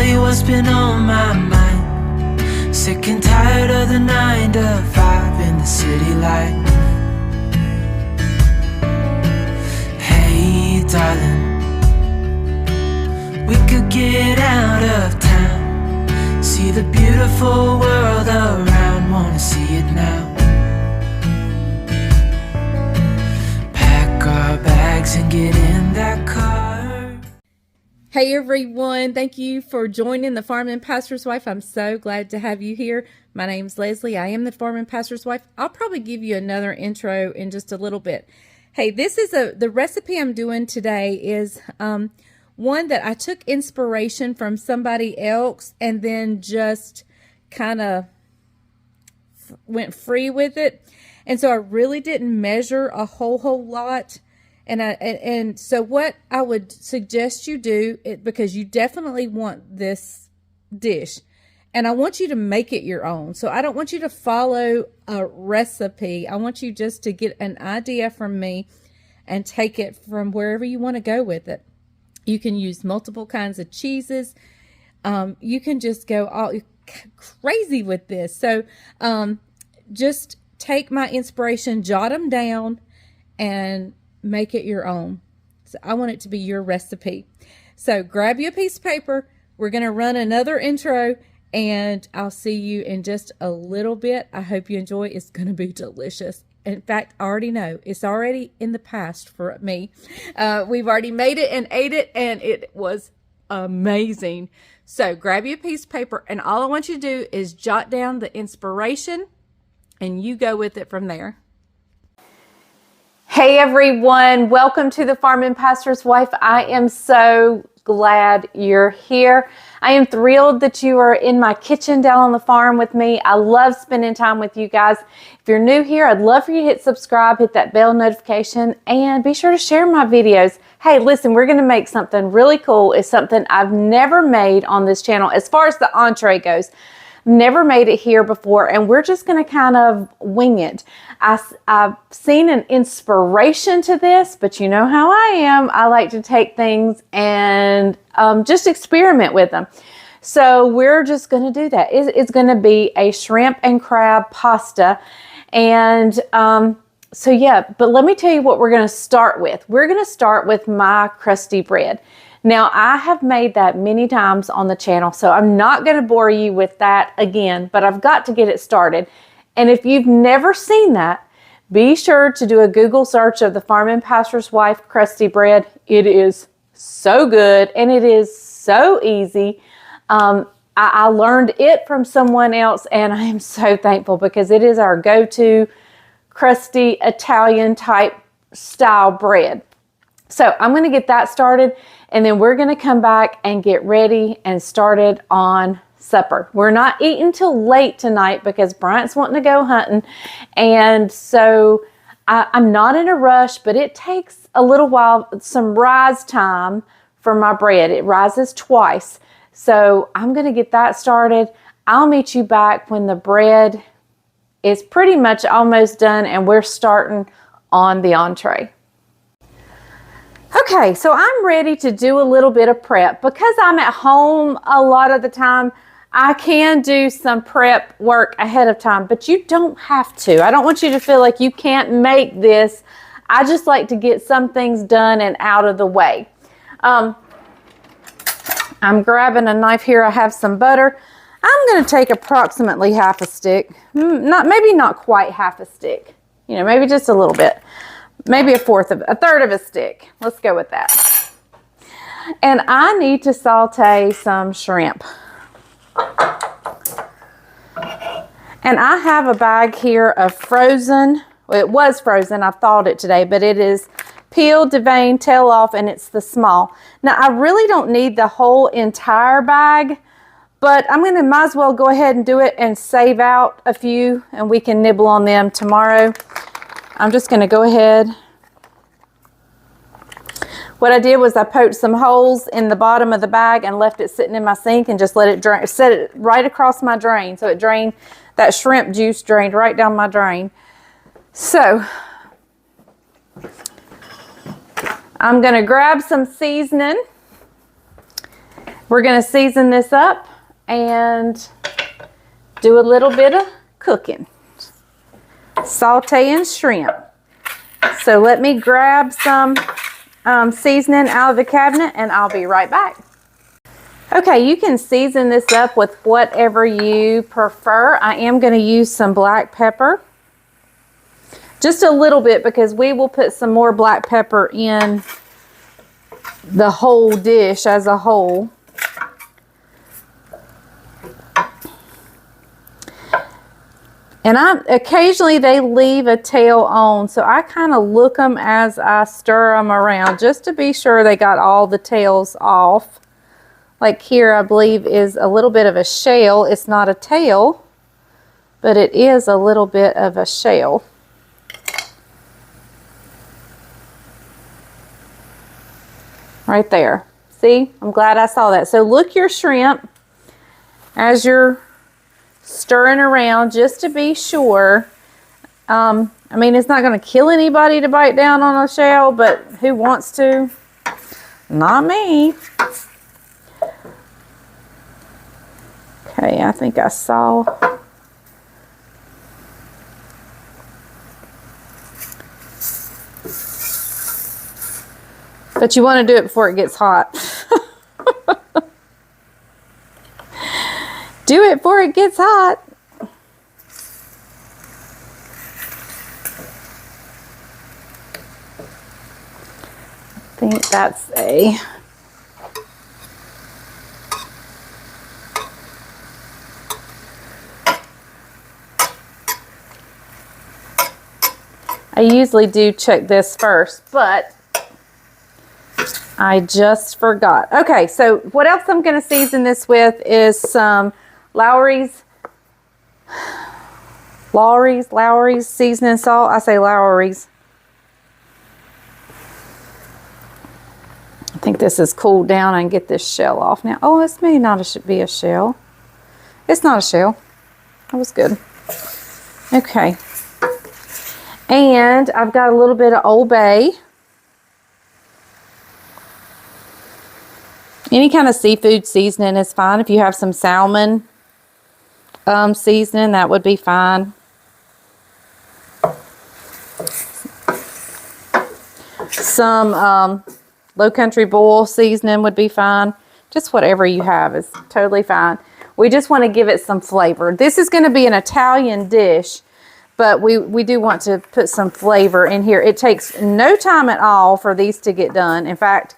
you what's been on my mind. Sick and tired of the 9 to 5 in the city life. Hey darling, we could get out of town, see the beautiful world around, wanna see it now. Pack our bags and get in that car. Hey everyone, thank you for joining the Farm and Pastor's Wife. I'm so glad to have you here. My name's Leslie. I am the Farm and Pastor's Wife. I'll probably give you another intro in just a little bit. Hey, this is the recipe I'm doing today is one that I took inspiration from somebody else and then just kind of went free with it. And so I really didn't measure a whole lot. And so what I would suggest you do, because you definitely want this dish, and I want you to make it your own. So I don't want you to follow a recipe. I want you just to get an idea from me and take it from wherever you want to go with it. You can use multiple kinds of cheeses. You can just go all crazy with this. So just take my inspiration, jot them down, and make it your own. So I want it to be your recipe. So grab you a piece of paper. We're going to run another intro, and I'll see you in just a little bit. I hope you enjoy. It's going to be delicious. In fact, I already know it's already in the past for me. We've already made it and ate it, and it was amazing. So grab you a piece of paper, and all I want you to do is jot down the inspiration, and you go with it from there. Hey everyone, welcome to the Farm and Pastor's Wife. I am so glad you're here. I am thrilled that you are in my kitchen down on the farm with me. I love spending time with you guys. If you're new here, I'd love for you to hit subscribe, hit that bell notification, and be sure to share my videos. Hey, listen, we're going to make something really cool. It's something I've never made on this channel as far as the entree goes. Never made it here before, and we're just going to kind of wing it. I've seen an inspiration to this, but you know how I am. I like to take things and just experiment with them. So we're just going to do that. It's going to be a shrimp and crab pasta. And so yeah, but let me tell you what we're going to start with. We're going to start with my crusty bread. Now, I have made that many times on the channel, so I'm not going to bore you with that again, but I've got to get it started. And if you've never seen that, be sure to do a Google search of the Farm and Pastor's Wife crusty bread. It is so good, and it is so easy. I learned it from someone else, and I am so thankful because it is our go-to crusty Italian type style bread. So I'm going to get that started, and then we're going to come back and get ready and started on supper. We're not eating till late tonight because Bryant's wanting to go hunting, and so I'm not in a rush, but it takes a little while, some rise time for my bread. It rises twice, so I'm going to get that started. I'll meet you back when the bread is pretty much almost done and we're starting on the entree. Okay, so I'm ready to do a little bit of prep. Because I'm at home a lot of the time, I can do some prep work ahead of time, but you don't have to. I don't want you to feel like you can't make this. I just like to get some things done and out of the way. I'm grabbing a knife here. I have some butter. I'm going to take approximately half a stick. Maybe not quite half a stick. You know, maybe just a little bit. Maybe a third of a stick. Let's go with that. And I need to saute some shrimp. And I have a bag here of frozen, well, it was frozen, I've thawed it today, but it is peeled, deveined, tail off, and it's the small. Now, I really don't need the whole entire bag, but I'm going to might as well go ahead and do it and save out a few, and we can nibble on them tomorrow. I'm just going to go ahead. What I did was I poked some holes in the bottom of the bag and left it sitting in my sink and just let it drain, set it right across my drain. So it drained, that shrimp juice drained right down my drain. So I'm going to grab some seasoning We're going to season this up and do a little bit of cooking. Sauteing shrimp. So let me grab some seasoning out of the cabinet and I'll be right back. Okay, you can season this up with whatever you prefer. I am going to use some black pepper. Just a little bit because we will put some more black pepper in the whole dish as a whole. And occasionally they leave a tail on, so I kind of look them as I stir them around just to be sure they got all the tails off. Like here, I believe is a little bit of a shell. It's not a tail, but it is a little bit of a shell. Right there. See, I'm glad I saw that. So look your shrimp as you're stirring around just to be sure. I mean, it's not going to kill anybody to bite down on a shell, but who wants to? Not me. Okay, I think I saw. But you want to do it before it gets hot. Do it before it gets hot. I think that's a... I usually do check this first, but I just forgot. Okay, so what else I'm going to season this with is some Lawry's seasoning salt. I say Lawry's. I think this is cooled down. I can get this shell off now. Oh, this may not be a shell. It's not a shell. That was good. Okay. And I've got a little bit of Ole Bay. Any kind of seafood seasoning is fine. If you have some salmon seasoning, that would be fine. Some Low Country Boil seasoning would be fine. Just whatever you have is totally fine. We just want to give it some flavor. This is going to be an Italian dish, but we do want to put some flavor in here. It takes no time at all for these to get done. In fact,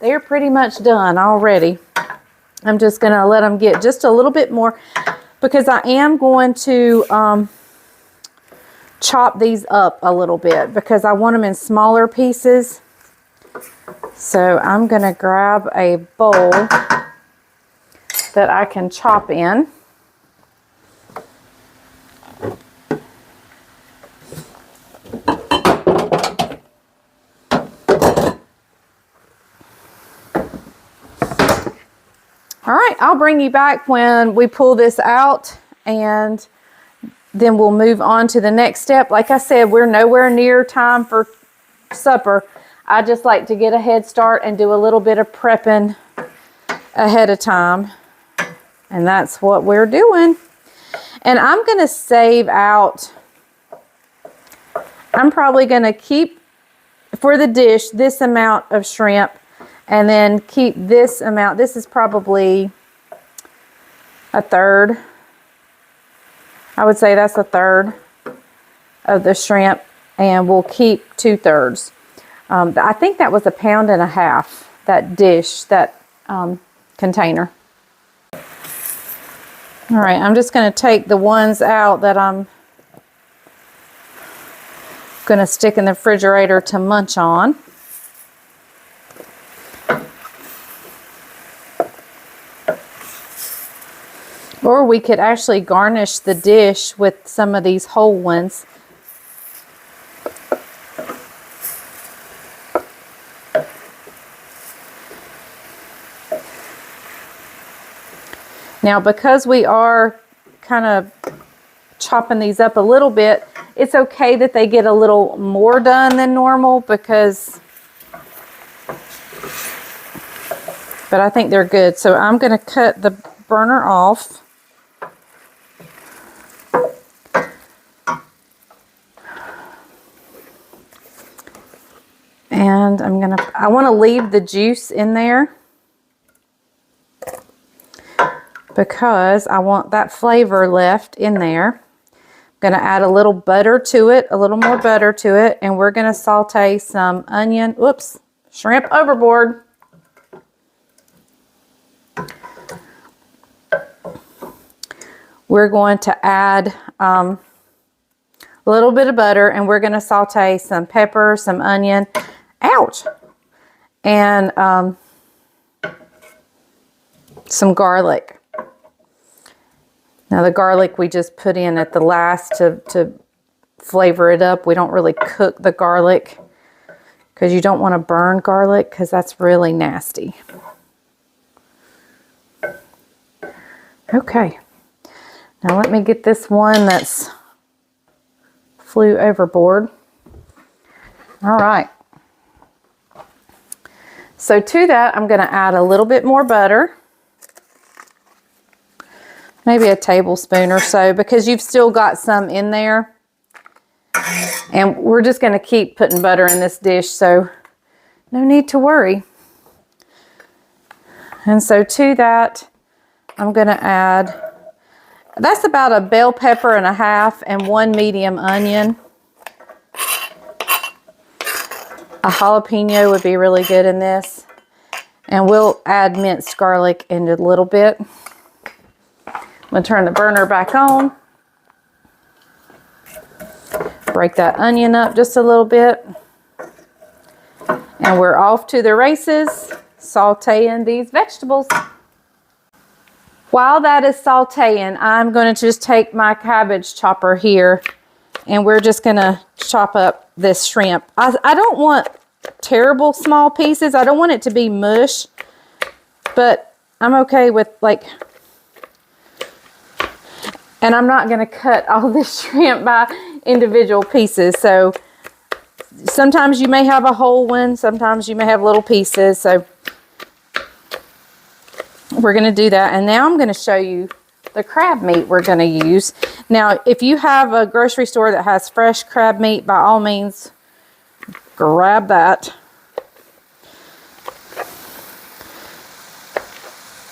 they're pretty much done already. I'm just going to let them get just a little bit more because I am going to chop these up a little bit because I want them in smaller pieces. So I'm going to grab a bowl that I can chop in. All right, I'll bring you back when we pull this out and then we'll move on to the next step. Like I said, we're nowhere near time for supper. I just like to get a head start and do a little bit of prepping ahead of time. And that's what we're doing. And I'm going to save out, I'm probably going to keep for the dish this amount of shrimp. And then keep this amount. This is probably a third. I would say that's a third of the shrimp. And we'll keep 2/3. I think that was 1.5 pounds, that dish, that container. All right, I'm just going to take the ones out that I'm going to stick in the refrigerator to munch on. Or we could actually garnish the dish with some of these whole ones. Now, because we are kind of chopping these up a little bit, it's okay that they get a little more done than normal because but I think they're good. So I'm going to cut the burner off. And I want to leave the juice in there because I want that flavor left in there. I'm going to add a little butter to it, a little more butter to it, and we're going to saute some onion. Whoops, shrimp overboard. We're going to add a little bit of butter, and we're going to saute some pepper, some onion, ouch, and some garlic. Now the garlic we just put in at the last to flavor it up. We don't really cook the garlic because you don't want to burn garlic because that's really nasty. Okay, now let me get this one that's flew overboard. All right. So to that, I'm going to add a little bit more butter. Maybe a tablespoon or so because you've still got some in there. And we're just going to keep putting butter in this dish, so no need to worry. And so to that, I'm going to add, that's about a bell pepper and a half and 1 medium onion. A jalapeno would be really good in this. And we'll add minced garlic in a little bit. I'm going to turn the burner back on. Break that onion up just a little bit. And we're off to the races, sauteing these vegetables. While that is sauteing, I'm going to just take my cabbage chopper here and we're just going to chop up this shrimp. I don't want terrible small pieces. I don't want it to be mush, but I'm okay with like, and I'm not going to cut all this shrimp by individual pieces. So sometimes you may have a whole one, sometimes you may have little pieces. So we're going to do that. And now I'm going to show you the crab meat we're going to use. Now, if you have a grocery store that has fresh crab meat, by all means, grab that.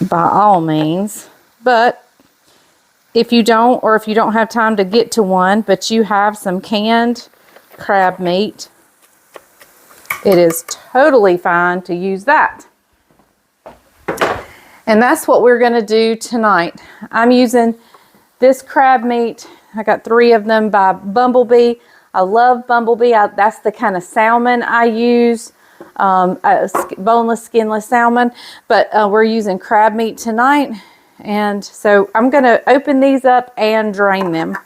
By all means. But if you don't, or if you don't have time to get to one, but you have some canned crab meat, it is totally fine to use that. And that's what we're going to do tonight. I'm using this crab meat. I got 3 of them by Bumblebee. I love Bumblebee. That's the kind of salmon I use, boneless, skinless salmon. But we're using crab meat tonight. And so I'm going to open these up and drain them.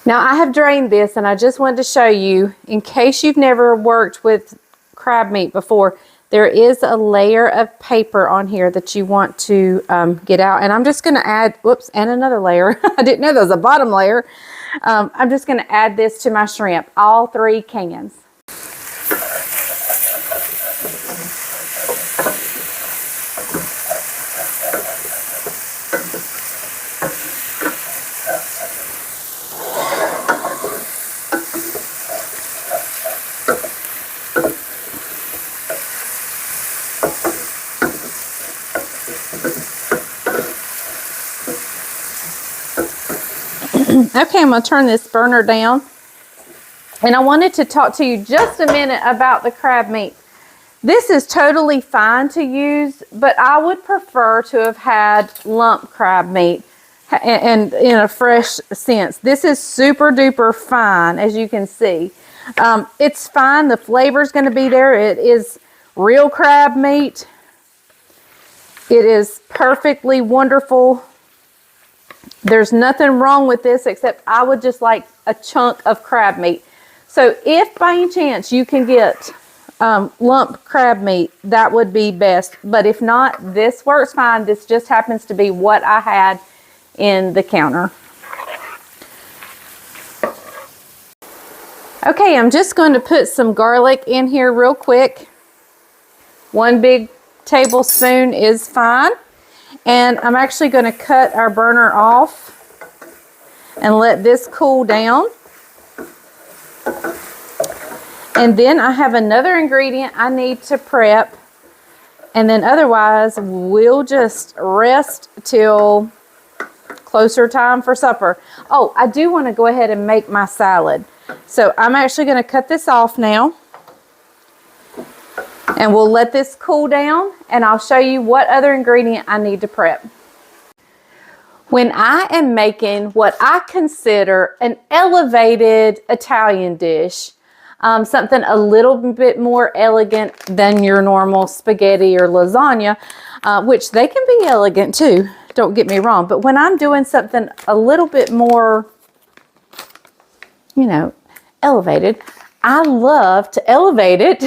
Now I have drained this, and I just wanted to show you, in case you've never worked with crab meat before, there is a layer of paper on here that you want to get out. And I'm just going to add, whoops, and another layer. I didn't know there was a bottom layer. I'm just going to add this to my shrimp, all 3 cans. Okay, I'm going to turn this burner down. And I wanted to talk to you just a minute about the crab meat. This is totally fine to use, but I would prefer to have had lump crab meat and in a fresh sense. This is super duper fine, as you can see. It's fine. The flavor is going to be there. It is real crab meat. It is perfectly wonderful. There's nothing wrong with this, except I would just like a chunk of crab meat. So if by any chance you can get lump crab meat, that would be best. But if not, this works fine. This just happens to be what I had in the counter. Okay, I'm just going to put some garlic in here real quick. 1 big tablespoon is fine. And I'm actually going to cut our burner off and let this cool down. And then I have another ingredient I need to prep. And then otherwise, we'll just rest till closer time for supper. Oh, I do want to go ahead and make my salad. So I'm actually going to cut this off now. And we'll let this cool down, and I'll show you what other ingredient I need to prep. When I am making what I consider an elevated Italian dish, something a little bit more elegant than your normal spaghetti or lasagna, which they can be elegant too, don't get me wrong. But when I'm doing something a little bit more, you know, elevated, I love to elevate it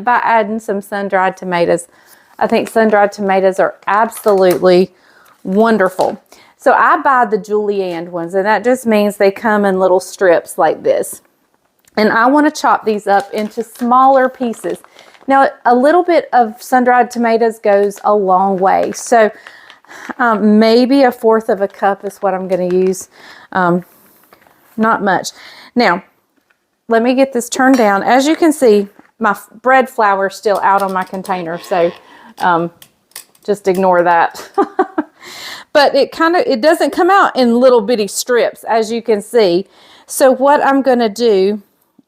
by adding some sun-dried tomatoes. I think sun-dried tomatoes are absolutely wonderful. So I buy the julienne ones, and that just means they come in little strips like this. And I want to chop these up into smaller pieces. Now, a little bit of sun-dried tomatoes goes a long way. So maybe 1/4 cup is what I'm going to use. Not much. Now, let me get this turned down. As you can see, my bread flour is still out on my container. So just ignore that. But it doesn't come out in little bitty strips, as you can see. So what I'm going to do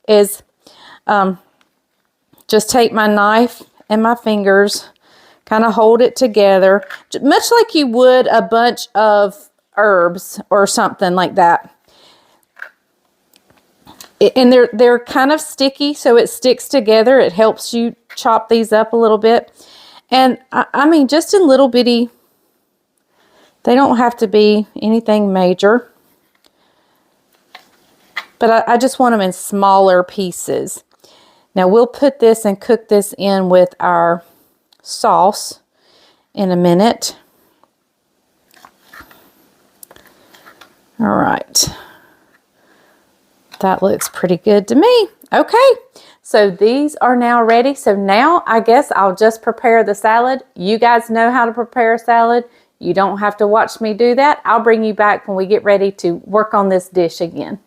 is just take my knife and my fingers, kind of hold it together, much like you would a bunch of herbs or something like that. And they're kind of sticky, so it sticks together. It helps you chop these up a little bit. And I mean, just in little bitty, they don't have to be anything major. But I just want them in smaller pieces. Now we'll put this and cook this in with our sauce in a minute. All right. That looks pretty good to me. Okay, so these are now ready. So now I guess I'll just prepare the salad. You guys know how to prepare a salad. You don't have to watch me do that. I'll bring you back when we get ready to work on this dish again.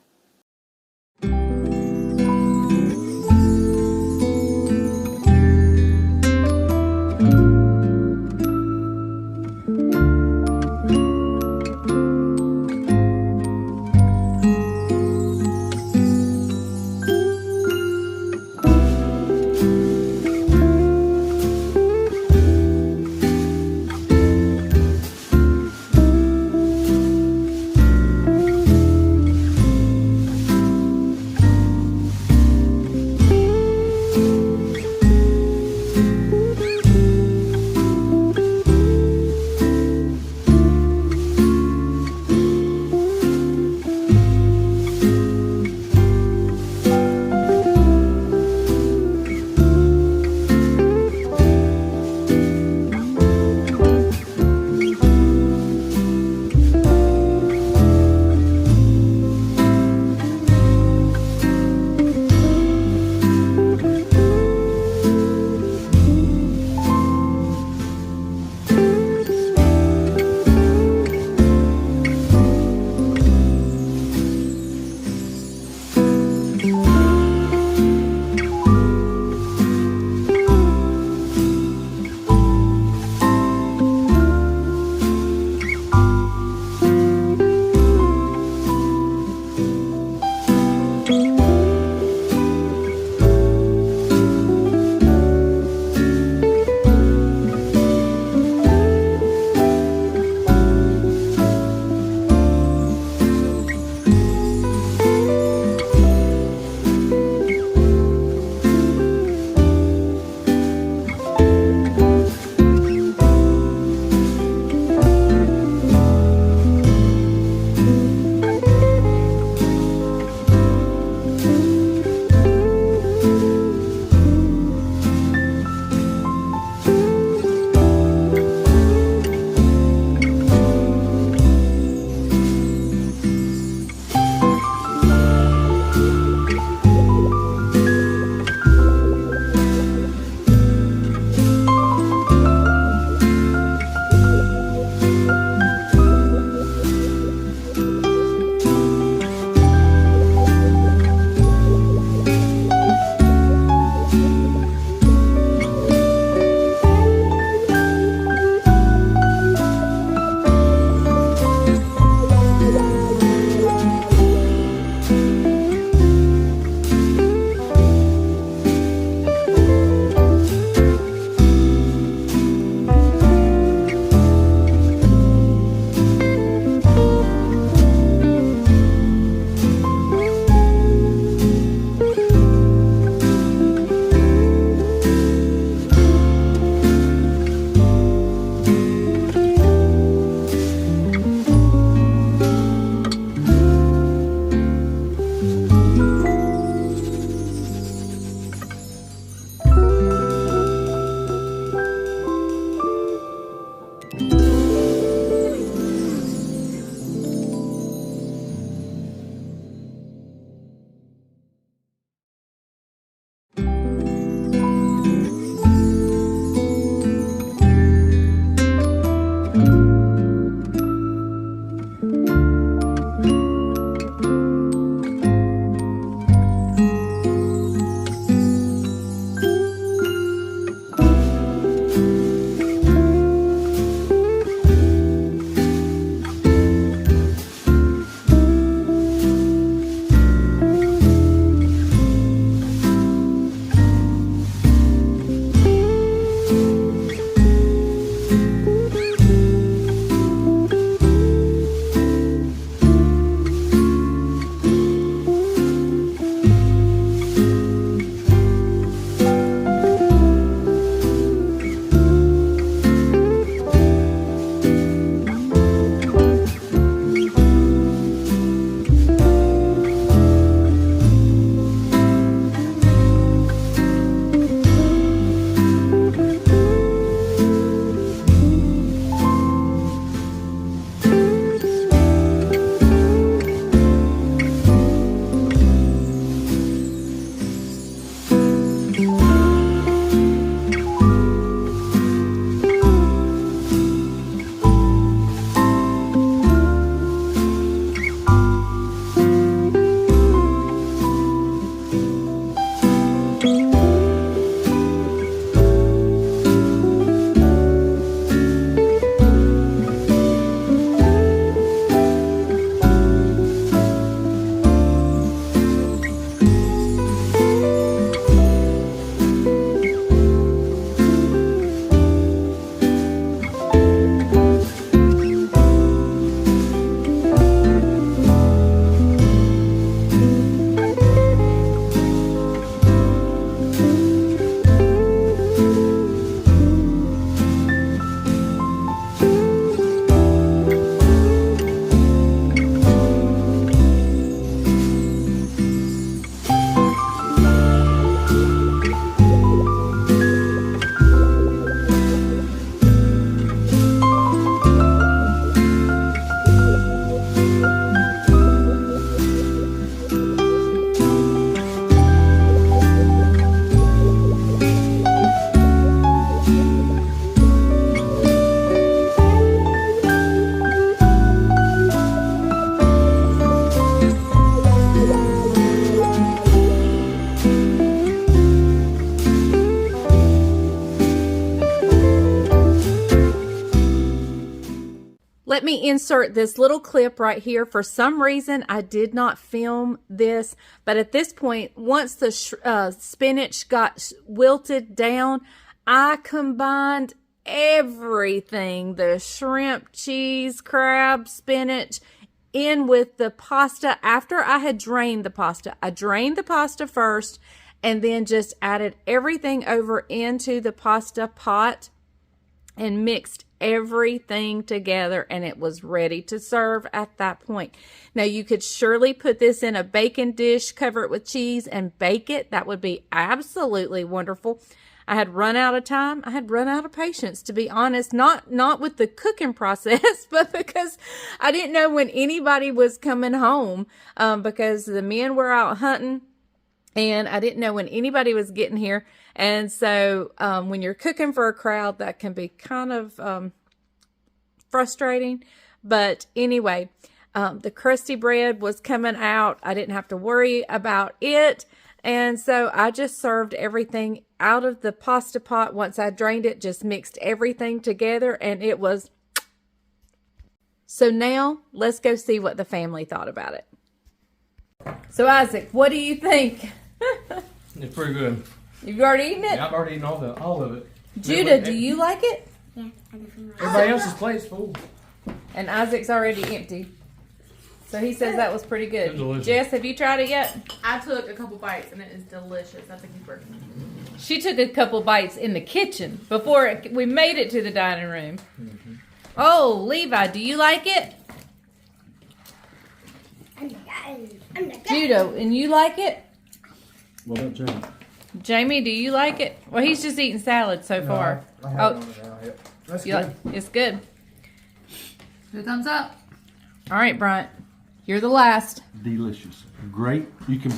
me insert this little clip right here. For some reason, I did not film this, but at this point, once the spinach got wilted down, I combined everything, the shrimp, cheese, crab, spinach, in with the pasta after I had drained the pasta. I drained the pasta first and then just added everything over into the pasta pot and mixed everything together, and it was ready to serve at that point. Now, you could surely put this in a baking dish, cover it with cheese, and bake it. That would be absolutely wonderful. I had run out of time. I had run out of patience, to be honest. Not with the cooking process, but because I didn't know when anybody was coming home, because the men were out hunting, and I didn't know when anybody was getting here. And so when you're cooking for a crowd, that can be kind of frustrating. But anyway, the crusty bread was coming out. I didn't have to worry about it. And so I just served everything out of the pasta pot. Once I drained it, just mixed everything together, and it was... So now let's go see what the family thought about it. So Isaac, what do you think? It's pretty good. You've already eaten it? Yeah, I've already eaten all of it. Judah, do you like it? Yeah, I definitely like it. Everybody else's plate's full. And Isaac's already empty. So he says that was pretty It's good. delicious. Jess, have you tried it yet? I took a couple bites and it is delicious. That's a keeper. She took a couple bites in the kitchen before we made it to the dining room. Mm-hmm. Oh, Levi, do you like it? Judah, and you like it? What about Jamie? Jamie, do you like it? Well, he's just eating salad so far. That's You good. like, it's good. 2 thumbs up. All right, Bryant, you're the last. Delicious. Great. You can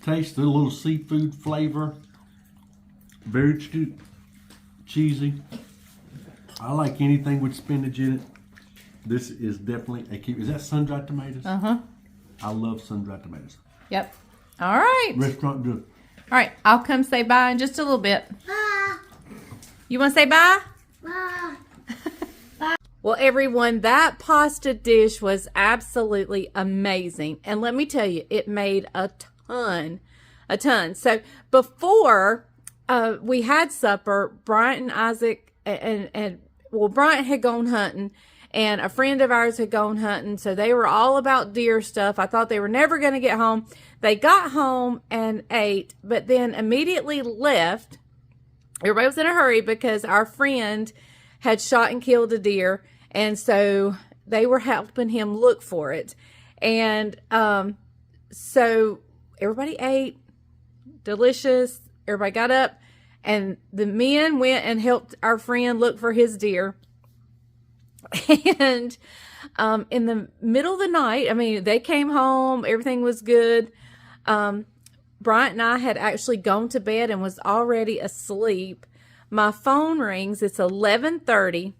taste the little seafood flavor. Very cheesy. I like anything with spinach in it. This is definitely a keep. Is that sun-dried tomatoes? Uh-huh. I love sun-dried tomatoes. Yep. All right. Restaurant good. All right, I'll come say bye in just a little bit. You want to say bye? Well, everyone, that pasta dish was absolutely amazing. And let me tell you, it made a ton. So before we had supper, Bryant and Isaac, well, Bryant had gone hunting, and a friend of ours had gone hunting. So they were all about deer stuff. I thought they were never going to get home. They got home and ate, but then immediately left. Everybody was in a hurry because our friend had shot and killed a deer, and so they were helping him look for it. And so everybody ate, delicious. Everybody got up, and the men went and helped our friend look for his deer. And in the middle of the night, I mean, they came home, everything was good. Bryant and I had actually gone to bed and was already asleep. My phone rings. It's 11:30,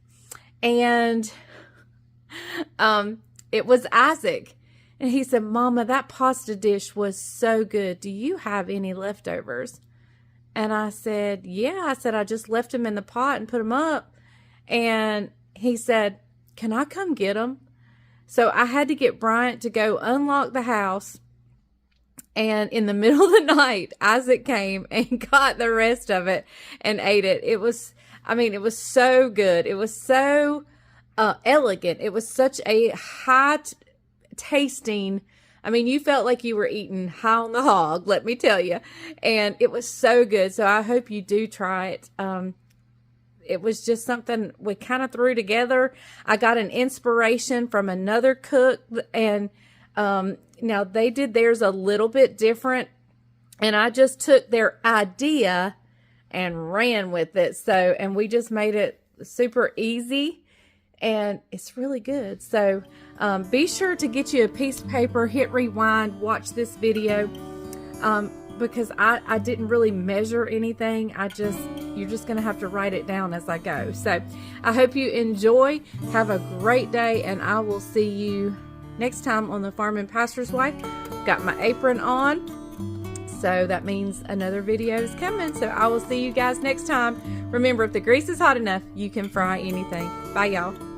and it was Isaac. And he said, "Mama, that pasta dish was so good. Do you have any leftovers?" And I said, "Yeah." I said, "I just left them in the pot and put them up." And he said, "Can I come get them?" So I had to get Bryant to go unlock the house. And in the middle of the night, Isaac came and got the rest of it and ate it. It was so good. It was so elegant. It was such a high tasting. I mean, you felt like you were eating high on the hog, let me tell you. And it was so good. So I hope you do try it. It was just something we kind of threw together. I got an inspiration from another cook, and now they did theirs a little bit different, and I just took their idea and ran with it. So, and we just made it super easy, and it's really good. So be sure to get you a piece of paper, hit rewind, watch this video, because I didn't really measure anything. You're just going to have to write it down as I go. So I hope you enjoy. Have a great day, and I will see you next time on the Farm and Pastor's Wife. Got my apron on, so that means another video is coming. So I will see you guys next time. Remember, if the grease is hot enough, you can fry anything. Bye, y'all.